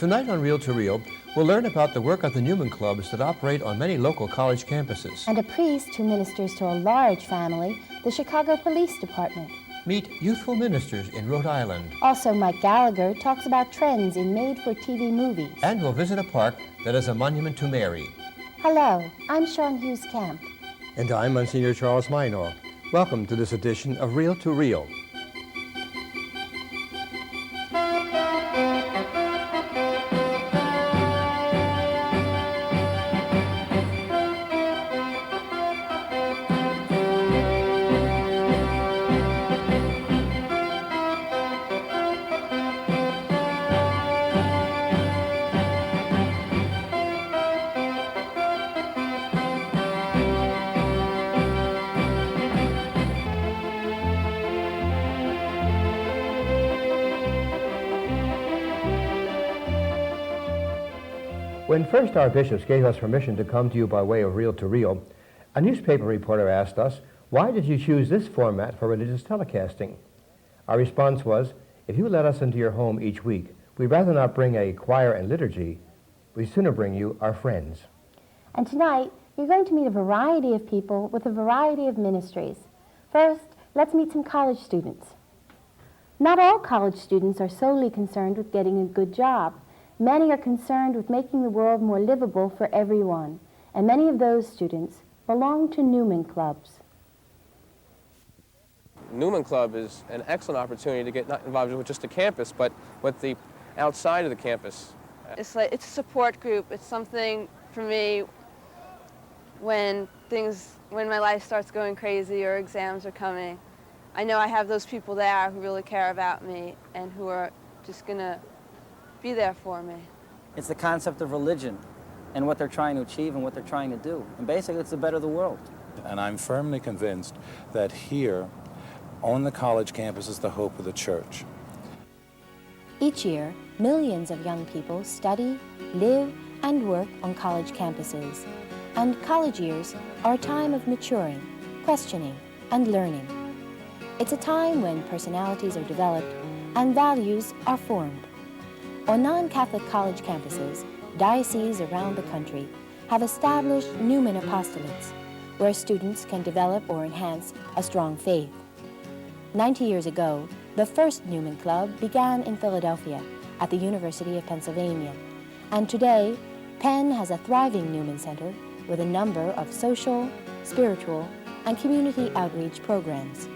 Tonight on Reel to Reel, we'll learn about the work of the Newman Clubs that operate on many local college campuses. And a priest who ministers to a large family, the Chicago Police Department. Meet youthful ministers in Rhode Island. Also, Mike Gallagher talks about trends in made-for-TV movies. And we'll visit a park that is a monument to Mary. Hello, I'm Sean Hughes Camp. And I'm Monsignor Charles Minor. Welcome to this edition of Reel to Reel. When first our bishops gave us permission to come to you by way of Reel to Reel, a newspaper reporter asked us, "Why did you choose this format for religious telecasting?" Our response was, "If you let us into your home each week, we'd rather not bring a choir and liturgy. We'd sooner bring you our friends." And tonight, you're going to meet a variety of people with a variety of ministries. First, let's meet some college students. Not all college students are solely concerned with getting a good job. Many are concerned with making the world more livable for everyone, and many of those students belong to Newman Clubs. Newman Club is an excellent opportunity to get not involved with just the campus, but with the outside of the campus. It's a support group. It's something for me when my life starts going crazy or exams are coming. I know I have those people there who really care about me and who are just gonna be there for me. It's the concept of religion and what they're trying to achieve and what they're trying to do. And basically, it's the better the world. And I'm firmly convinced that here, on the college campus, is the hope of the church. Each year, millions of young people study, live, and work on college campuses. And college years are a time of maturing, questioning, and learning. It's a time when personalities are developed and values are formed. On non-Catholic college campuses, dioceses around the country have established Newman apostolates, where students can develop or enhance a strong faith. 90 years ago, the first Newman Club began in Philadelphia at the University of Pennsylvania, and today, Penn has a thriving Newman Center with a number of social, spiritual, and community outreach programs.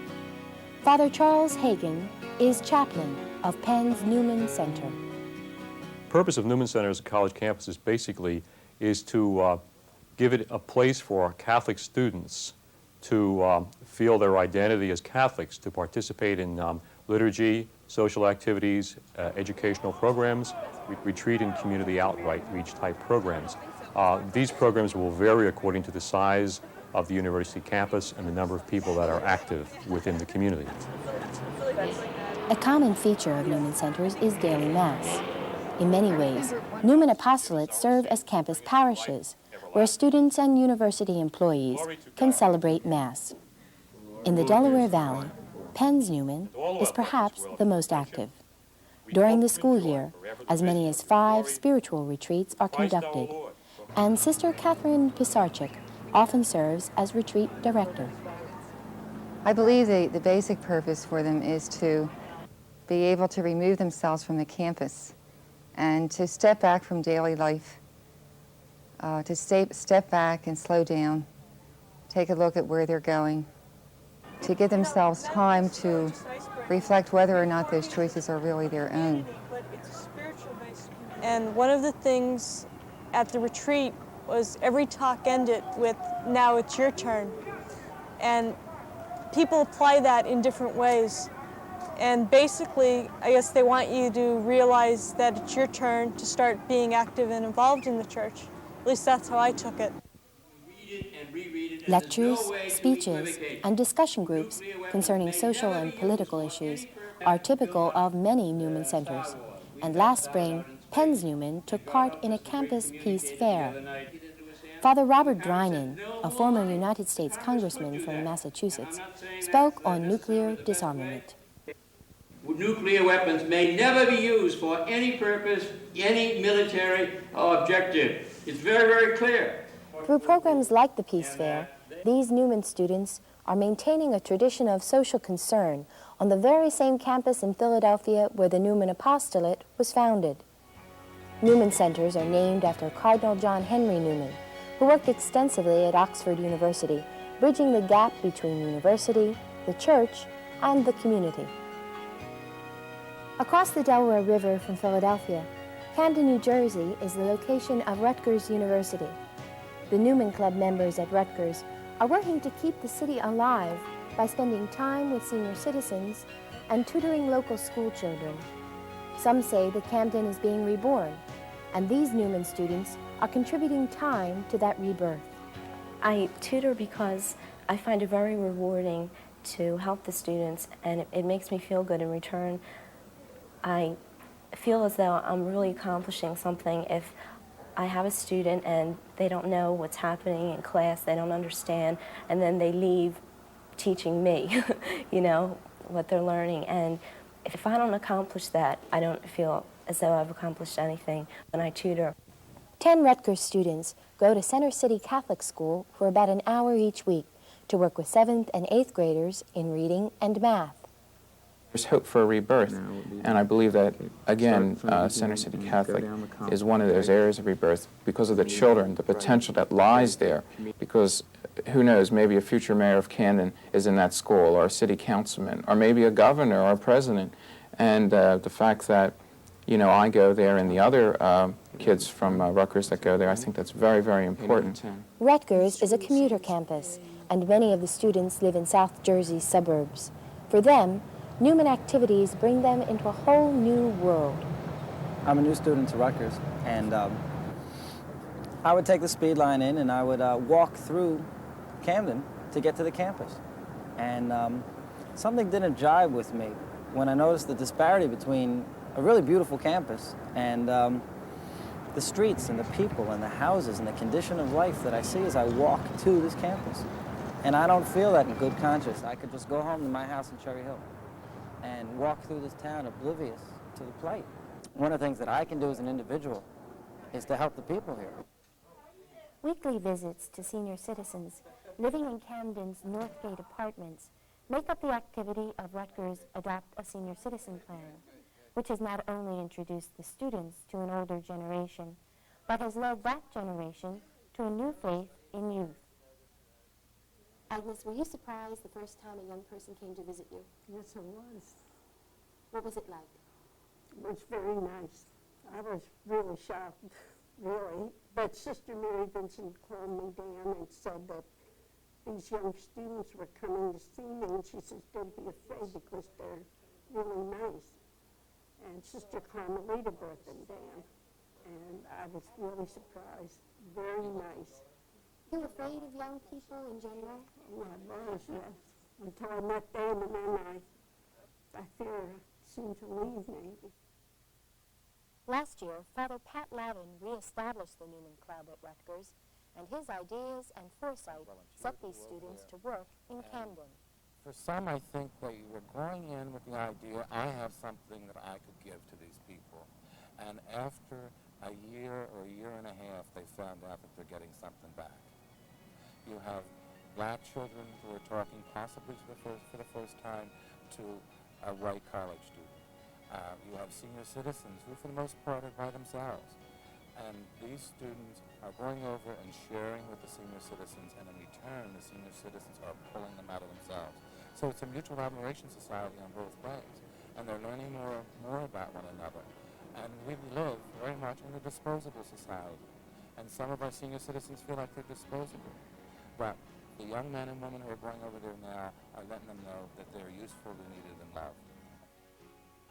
Father Charles Hagan is chaplain of Penn's Newman Center. The purpose of Newman Center as a college campus is to give it a place for Catholic students to feel their identity as Catholics, to participate in liturgy, social activities, educational programs, retreat and community outreach type programs. These programs will vary according to the size of the university campus and the number of people that are active within the community. A common feature of Newman Centers is daily Mass. In many ways, Newman apostolates serve as campus parishes, where students and university employees can celebrate Mass. In the Delaware Valley, Penn's Newman is perhaps the most active. During the school year, as many as 5 spiritual retreats are conducted, and Sister Catherine Pisarczyk often serves as retreat director. I believe the basic purpose for them is to be able to remove themselves from the campus and to step back from daily life, to step back and slow down, take a look at where they're going, to give themselves time to reflect whether or not those choices are really their own. And one of the things at the retreat was every talk ended with, "Now it's your turn." And people apply that in different ways. And basically, I guess they want you to realize that it's your turn to start being active and involved in the church. At least that's how I took it. Lectures, speeches, and discussion groups concerning social and political issues are typical of many Newman Centers. And last spring, Penn's Newman took part in a campus peace fair. Father Robert Drinan, a former United States congressman from Massachusetts, spoke on nuclear disarmament. nuclear weapons may never be used for any purpose, any military objective. It's very, very clear. Through programs like the Peace Fair, these Newman students are maintaining a tradition of social concern on the very same campus in Philadelphia where the Newman Apostolate was founded. Newman Centers are named after Cardinal John Henry Newman, who worked extensively at Oxford University, bridging the gap between university, the church, and the community. Across the Delaware River from Philadelphia, Camden, New Jersey is the location of Rutgers University. The Newman Club members at Rutgers are working to keep the city alive by spending time with senior citizens and tutoring local school children. Some say that Camden is being reborn, and these Newman students are contributing time to that rebirth. I tutor because I find it very rewarding to help the students, and it makes me feel good in return. I feel as though I'm really accomplishing something if I have a student and they don't know what's happening in class, they don't understand, and then they leave teaching me, you know, what they're learning. And if I don't accomplish that, I don't feel as though I've accomplished anything when I tutor. 10 Rutgers students go to Center City Catholic School for about an hour each week to work with 7th and 8th graders in reading and math. There's hope for a rebirth, and I believe that, again, Center City Catholic is one of those areas of rebirth because of the children, the potential that lies there, because who knows, maybe a future mayor of Camden is in that school, or a city councilman, or maybe a governor or a president, and the fact that, you know, I go there and the other kids from Rutgers that go there, I think that's very, very important. Rutgers is a commuter campus, and many of the students live in South Jersey's suburbs. For them, Newman activities bring them into a whole new world. I'm a new student to Rutgers, and I would take the speed line in and I would walk through Camden to get to the campus. And something didn't jive with me when I noticed the disparity between a really beautiful campus and the streets and the people and the houses and the condition of life that I see as I walk to this campus. And I don't feel that in good conscience. I could just go home to my house in Cherry Hill and walk through this town oblivious to the plight. One of the things that I can do as an individual is to help the people here. Weekly visits to senior citizens living in Camden's Northgate apartments make up the activity of Rutgers' Adopt a Senior Citizen Plan, which has not only introduced the students to an older generation, but has led that generation to a new faith in youth. Agnes, were you surprised the first time a young person came to visit you? Yes, I was. What was it like? It was very nice. I was really shocked, really. But Sister Mary Vincent called me down and said that these young students were coming to see me, and she says, don't be afraid because they're really nice. And Sister Carmelita brought them down, and I was really surprised. Very nice. You afraid of young people in general? Oh, I was, yes. Until I met them, and then I fear seemed to leave me. Last year, Father Pat Lavin reestablished the Newman Club at Rutgers, and his ideas and foresight set these students to work in Camden. For some, I think they were going in with the idea, I have something that I could give to these people. And after a year or a year and a half, they found out that they're getting something back. You have black children who are talking possibly for the first time to a white college student. You have senior citizens who, for the most part, are by themselves. And these students are going over and sharing with the senior citizens, and in return, the senior citizens are pulling them out of themselves. So it's a mutual admiration society on both ways, and they're learning more about one another. And we live very much in a disposable society, and some of our senior citizens feel like they're disposable. But the young men and women who are going over there now are letting them know that they're useful, they're needed, and loved.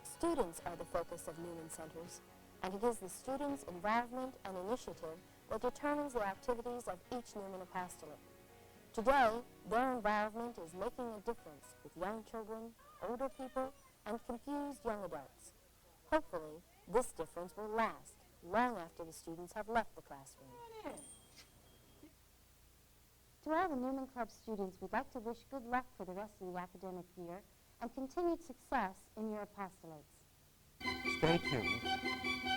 Students are the focus of Newman Centers, and it is the students' involvement and initiative that determines the activities of each Newman apostolate. Today, their involvement is making a difference with young children, older people, and confused young adults. Hopefully, this difference will last long after the students have left the classroom. To all the Newman Club students, we'd like to wish good luck for the rest of the academic year and continued success in your apostolates. Stay tuned.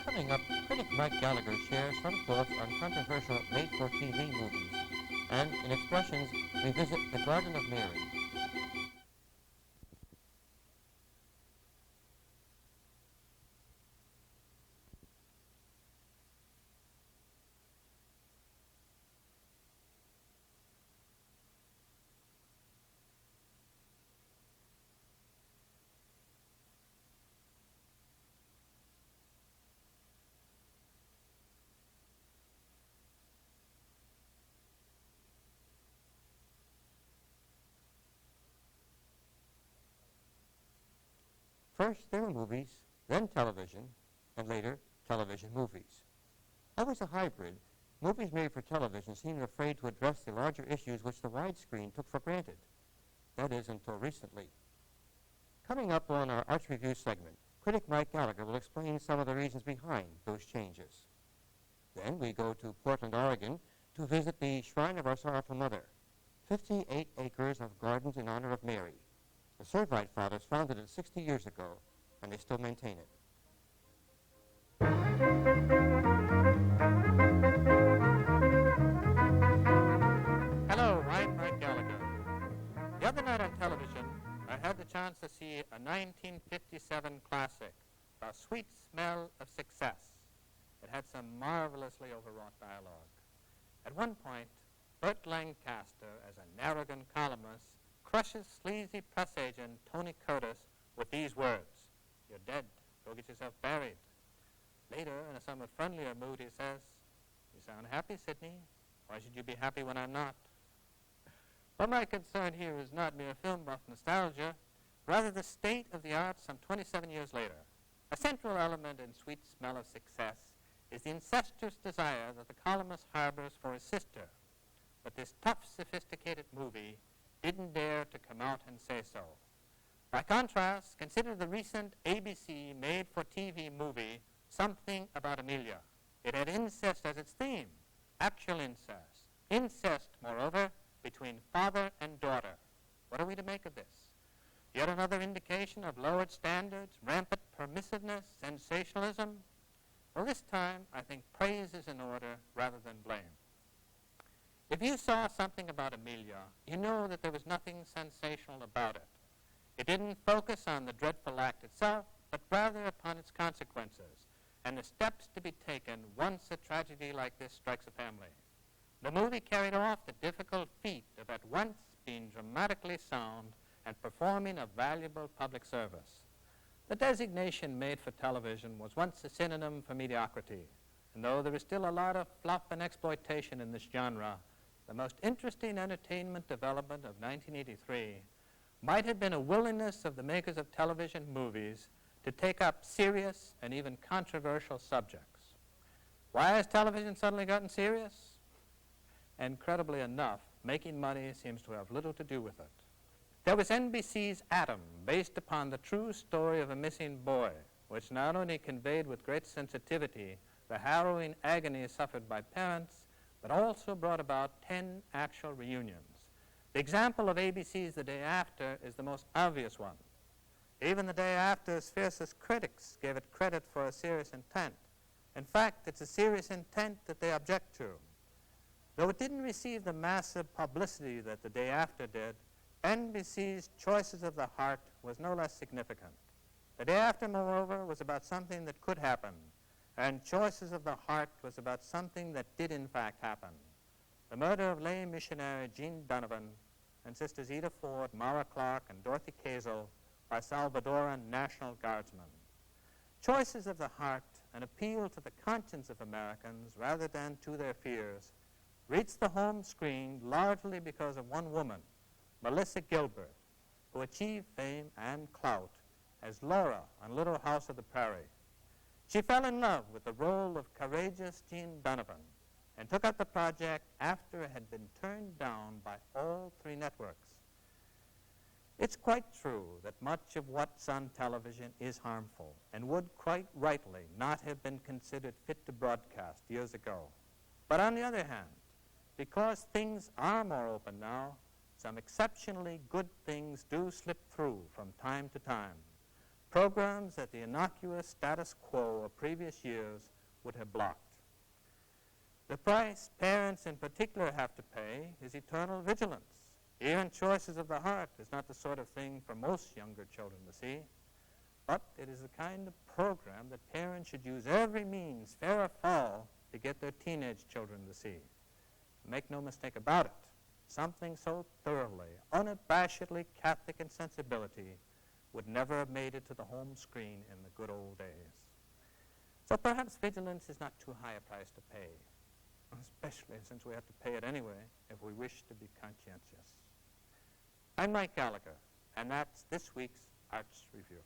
Coming up, critic Mike Gallagher shares some thoughts on controversial made-for-TV movies, and in Expressions, we visit the Garden of Mary. First, there were movies, then television, and later, television movies. I was a hybrid. Movies made for television seemed afraid to address the larger issues which the widescreen took for granted. That is, until recently. Coming up on our Arts Review segment, critic Mike Gallagher will explain some of the reasons behind those changes. Then we go to Portland, Oregon, to visit the Shrine of Our Sorrowful Mother, 58 acres of gardens in honor of Mary. The Servite Fathers founded it 60 years ago, and they still maintain it. Hello, I'm Mike Gallagher. The other night on television, I had the chance to see a 1957 classic, The Sweet Smell of Success. It had some marvelously overwrought dialogue. At one point, Burt Lancaster, as an arrogant columnist, crushes sleazy press agent Tony Curtis with these words: "You're dead, go get yourself buried." Later, in a somewhat friendlier mood, he says, "You sound happy, Sidney. Why should you be happy when I'm not?" But my concern here is not mere film buff nostalgia, rather the state of the arts some 27 years later. A central element in Sweet Smell of Success is the incestuous desire that the columnist harbors for his sister. But this tough, sophisticated movie didn't dare to come out and say so. By contrast, consider the recent ABC made-for-TV movie, Something About Amelia. It had incest as its theme, actual incest. Incest, moreover, between father and daughter. What are we to make of this? Yet another indication of lowered standards, rampant permissiveness, sensationalism? Well, this time, I think praise is in order rather than blame. If you saw Something About Amelia, you know that there was nothing sensational about it. It didn't focus on the dreadful act itself, but rather upon its consequences and the steps to be taken once a tragedy like this strikes a family. The movie carried off the difficult feat of at once being dramatically sound and performing a valuable public service. The designation made for television was once a synonym for mediocrity, and though there is still a lot of fluff and exploitation in this genre, the most interesting entertainment development of 1983 might have been a willingness of the makers of television movies to take up serious and even controversial subjects. Why has television suddenly gotten serious? Incredibly enough, making money seems to have little to do with it. There was NBC's Adam, based upon the true story of a missing boy, which not only conveyed with great sensitivity the harrowing agony suffered by parents, but also brought about 10 actual reunions. The example of ABC's The Day After is the most obvious one. Even The Day After's fiercest critics gave it credit for a serious intent. In fact, it's a serious intent that they object to. Though it didn't receive the massive publicity that The Day After did, NBC's Choices of the Heart was no less significant. The Day After, moreover, was about something that could happen, and Choices of the Heart was about something that did in fact happen. The murder of lay missionary Jean Donovan and sisters Ida Ford, Mara Clark, and Dorothy Kazel by Salvadoran National Guardsmen. Choices of the Heart, an appeal to the conscience of Americans rather than to their fears, reached the home screen largely because of one woman, Melissa Gilbert, who achieved fame and clout as Laura on Little House of the Prairie. She fell in love with the role of courageous Jean Donovan and took up the project after it had been turned down by all 3 networks. It's quite true that much of what's on television is harmful and would quite rightly not have been considered fit to broadcast years ago. But on the other hand, because things are more open now, some exceptionally good things do slip through from time to time. Programs that the innocuous status quo of previous years would have blocked. The price parents in particular have to pay is eternal vigilance. Even choices of the heart is not the sort of thing for most younger children to see, but it is the kind of program that parents should use every means, fair or foul, to get their teenage children to see. Make no mistake about it, something so thoroughly, unabashedly Catholic in sensibility would never have made it to the home screen in the good old days. So perhaps vigilance is not too high a price to pay, especially since we have to pay it anyway if we wish to be conscientious. I'm Mike Gallagher, and that's this week's Arts Review.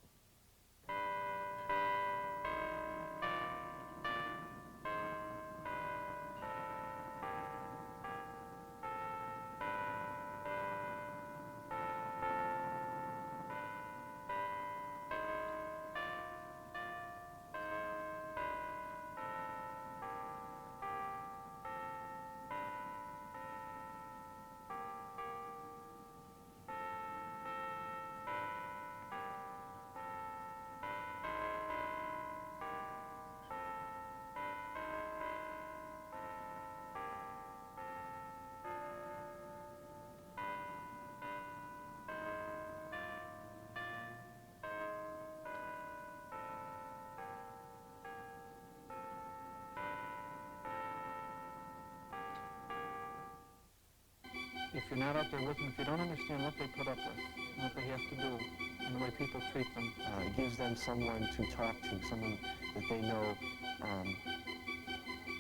If you're not out there with them, if you don't understand what they put up with, what they have to do, and the way people treat them, it gives them someone to talk to, someone that they know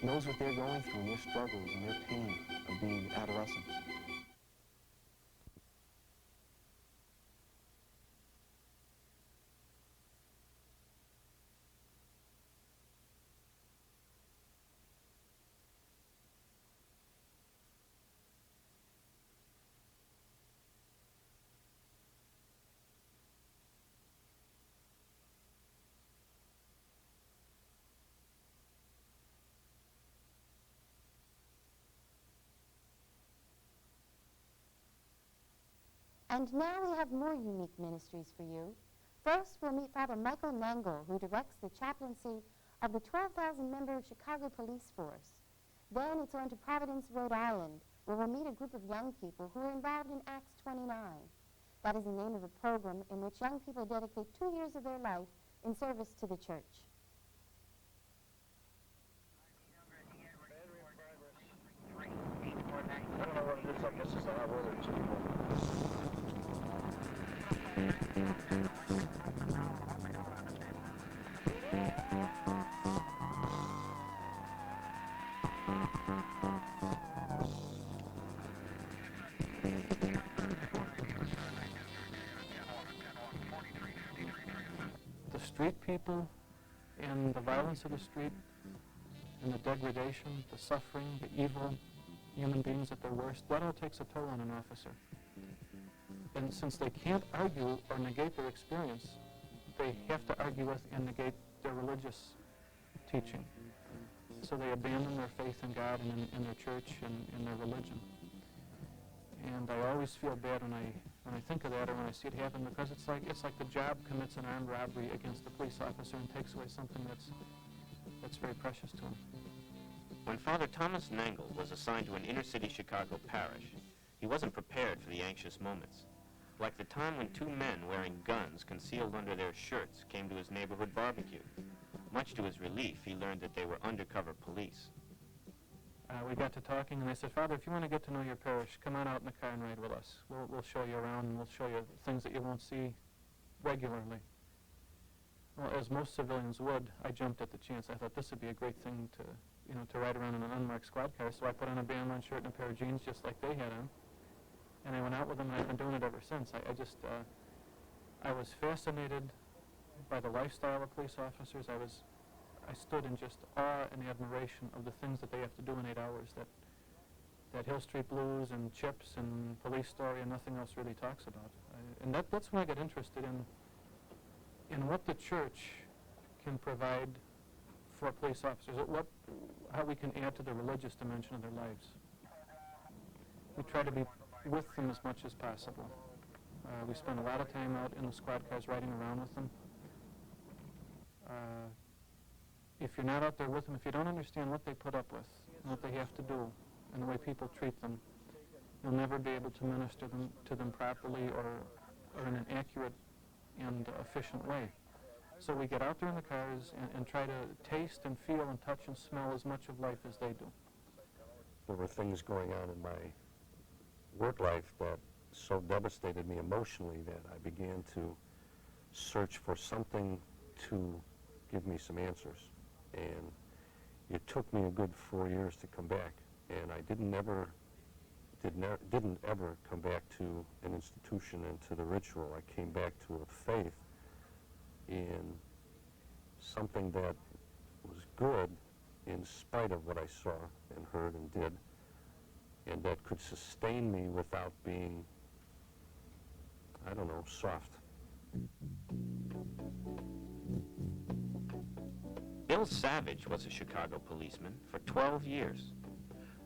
knows what they're going through, and their struggles and their pain of being adolescents. And now we have more unique ministries for you. First, we'll meet Father Michael Nangle, who directs the chaplaincy of the 12,000-member Chicago Police Force. Then it's on to Providence, Rhode Island, where we'll meet a group of young people who are involved in Acts 29. That is the name of a program in which young people dedicate 2 years of their life in service to the church. I don't know what it is. I guess it's the hot weather. These people. The street people and the violence of the street and the degradation, the suffering, the evil human beings at their worst, that all takes a toll on an officer. And since they can't argue or negate their experience, they have to argue with and negate their religious teaching. So they abandon their faith in God and in their church and in their religion. And I always feel bad when I think of that or when I see it happen, because it's like the job commits an armed robbery against the police officer and takes away something that's very precious to him. When Father Thomas Nangle was assigned to an inner-city Chicago parish, he wasn't prepared for the anxious moments. Like the time when two men wearing guns concealed under their shirts came to his neighborhood barbecue. Much to his relief, he learned that they were undercover police. We got to talking, and I said, Father, if you want to get to know your parish, come on out in the car and ride with us. We'll show you around, and we'll show you things that you won't see regularly. Well, as most civilians would, I jumped at the chance. I thought this would be a great thing to ride around in an unmarked squad car. So I put on a bandman shirt and a pair of jeans just like they had on. And I went out with them, and I've been doing it ever since. I was fascinated by the lifestyle of police officers. I stood in just awe and admiration of the things that they have to do in 8 hours, that Hill Street Blues and Chips and Police Story and nothing else really talks about. And that's when I got interested in what the church can provide for police officers, how we can add to the religious dimension of their lives. We try to be with them as much as possible. We spend a lot of time out in the squad cars riding around with them. If you're not out there with them, if you don't understand what they put up with, and what they have to do, and the way people treat them, you'll never be able to minister to them properly or in an accurate and efficient way. So we get out there in the cars and try to taste and feel and touch and smell as much of life as they do. There were things going on in my work life that so devastated me emotionally that I began to search for something to give me some answers. And it took me a good 4 years to come back. And I didn't ever come back to an institution and to the ritual. I came back to a faith in something that was good in spite of what I saw and heard and did, and that could sustain me without being, I don't know, soft. Bill Savage was a Chicago policeman for 12 years.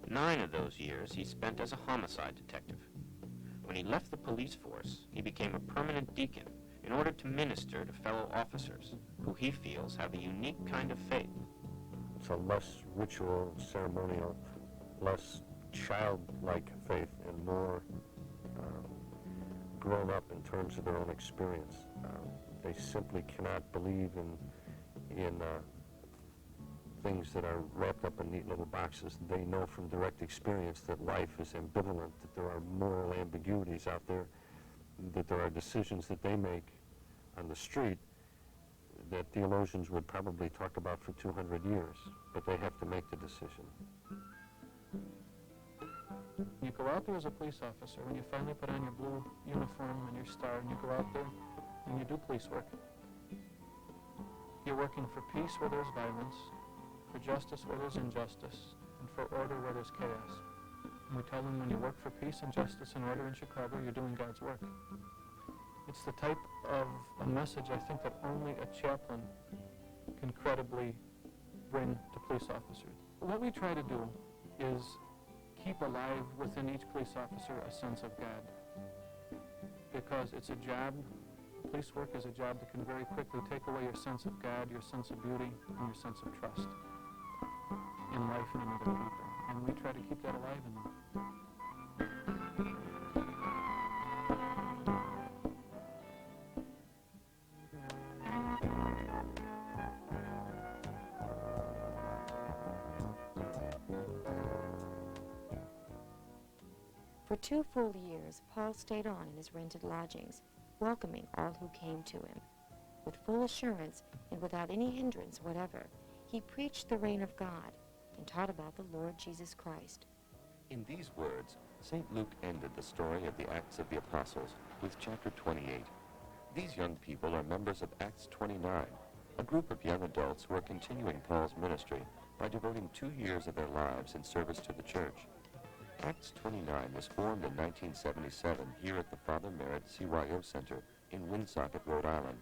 9 of those years he spent as a homicide detective. When he left the police force, he became a permanent deacon in order to minister to fellow officers who he feels have a unique kind of faith. It's a less ritual, ceremonial, less childlike faith and more grown up in terms of their own experience. They simply cannot believe in things that are wrapped up in neat little boxes. They know from direct experience that life is ambivalent, that there are moral ambiguities out there, that there are decisions that they make on the street that theologians would probably talk about for 200 years, but they have to make the decision. You go out there as a police officer, when you finally put on your blue uniform and your star, and you go out there and you do police work. You're working for peace where there's violence, for justice where there's injustice, and for order where there's chaos. And we tell them when you work for peace and justice and order in Chicago, you're doing God's work. It's the type of a message I think that only a chaplain can credibly bring to police officers. What we try to do is keep alive within each police officer a sense of God. Because it's a job, police work is a job that can very quickly take away your sense of God, your sense of beauty, and your sense of trust in life and in other people. And we try to keep that alive in them. For 2 full years, Paul stayed on in his rented lodgings, welcoming all who came to him. With full assurance and without any hindrance whatever, he preached the reign of God and taught about the Lord Jesus Christ. In these words, St. Luke ended the story of the Acts of the Apostles with chapter 28. These young people are members of Acts 29, a group of young adults who are continuing Paul's ministry by devoting 2 years of their lives in service to the church. Acts 29 was formed in 1977 here at the Father Merritt CYO Center in Woonsocket, Rhode Island.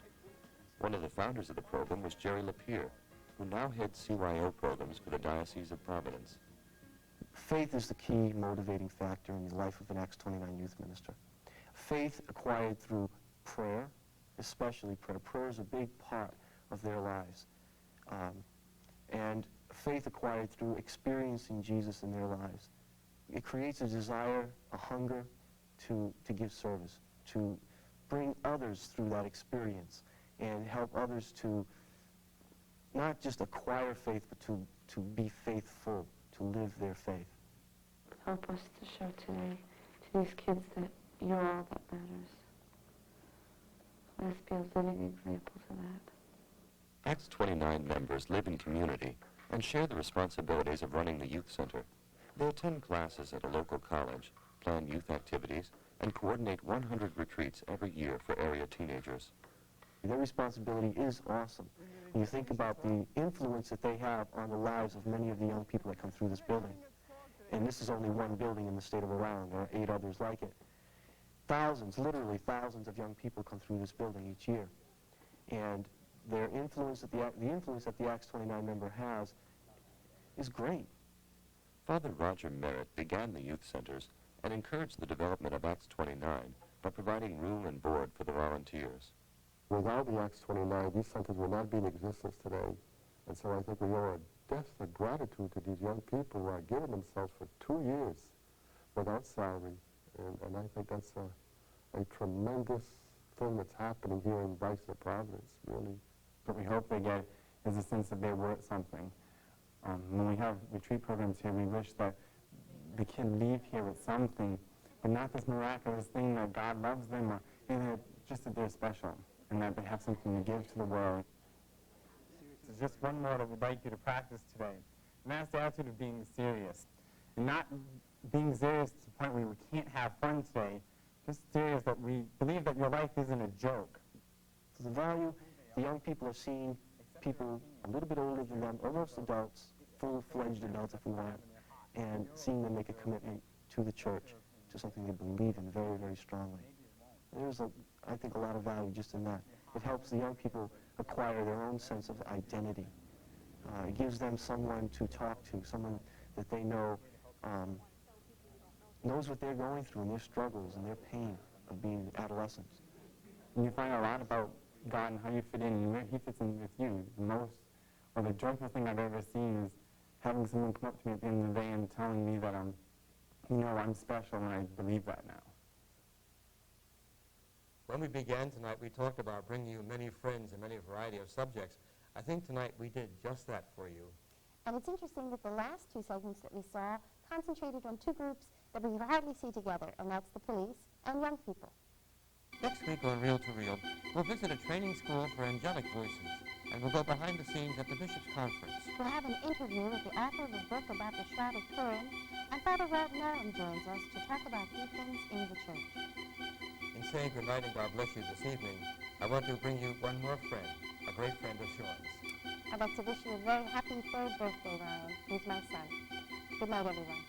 One of the founders of the program was Jerry Lapierre, who now heads CYO programs for the Diocese of Providence. Faith is the key motivating factor in the life of an Acts 29 youth minister. Faith acquired through prayer, especially prayer. Prayer is a big part of their lives. And faith acquired through experiencing Jesus in their lives. It creates a desire, a hunger to give service, to bring others through that experience and help others to not just acquire faith, but to be faithful, to live their faith. Help us to show today to these kids that you're all that matters. Let us be a living example to that. Acts 29 members live in community and share the responsibilities of running the youth center. They attend classes at a local college, plan youth activities, and coordinate 100 retreats every year for area teenagers. Their responsibility is awesome. When you think about the influence that they have on the lives of many of the young people that come through this building. And this is only one building in the state of Rhode Island. There are 8 others like it. Thousands, literally thousands of young people come through this building each year. And their influence, the influence that the Acts 29 member has is great. Father Roger Merritt began the youth centers and encouraged the development of Acts 29 by providing room and board for the volunteers. Without the Acts 29, these centers would not be in existence today. And so I think we owe a debt of gratitude to these young people who are giving themselves for 2 years without salary. And I think that's a tremendous thing that's happening here in Bryce and Providence, really. What we hope they get is a sense that they're worth something. When we have retreat programs here, we wish that the kid leave here with something, but not this miraculous thing that God loves them, or just that they're special and that they have something to give to the world. There's just one more that we'd like you to practice today, and that's the attitude of being serious. And not being serious to the point where we can't have fun today, just serious that we believe that your life isn't a joke. The value, the young people are seeing people a little bit older than them, almost adults, full-fledged adults if we want, and seeing them make a commitment to the church, to something they believe in very, very strongly. There's, I think, a lot of value just in that. It helps the young people acquire their own sense of identity. It gives them someone to talk to, someone that they know knows what they're going through and their struggles and their pain of being adolescents. And you find a lot about God and how you fit in and where he fits in with you. The most, or the joyful thing I've ever seen is having someone come up to me at the end of the day and telling me that I'm special, and I believe that now. When we began tonight, we talked about bringing you many friends and many variety of subjects. I think tonight we did just that for you. And it's interesting that the last two segments that we saw concentrated on two groups that we hardly see together, and that's the police and young people. Next week on Reel to Reel, we'll visit a training school for angelic voices, and we'll go behind the scenes at the Bishop's Conference. We'll have an interview with the author of a book about the Shroud of Turin, and Father Ralph Norum joins us to talk about deacons in the church. In saying good night and God bless you this evening, I want to bring you one more friend, a great friend of Sean's. I'd like to wish you a very happy third birthday, Ryan. He's my son. Good night, everyone.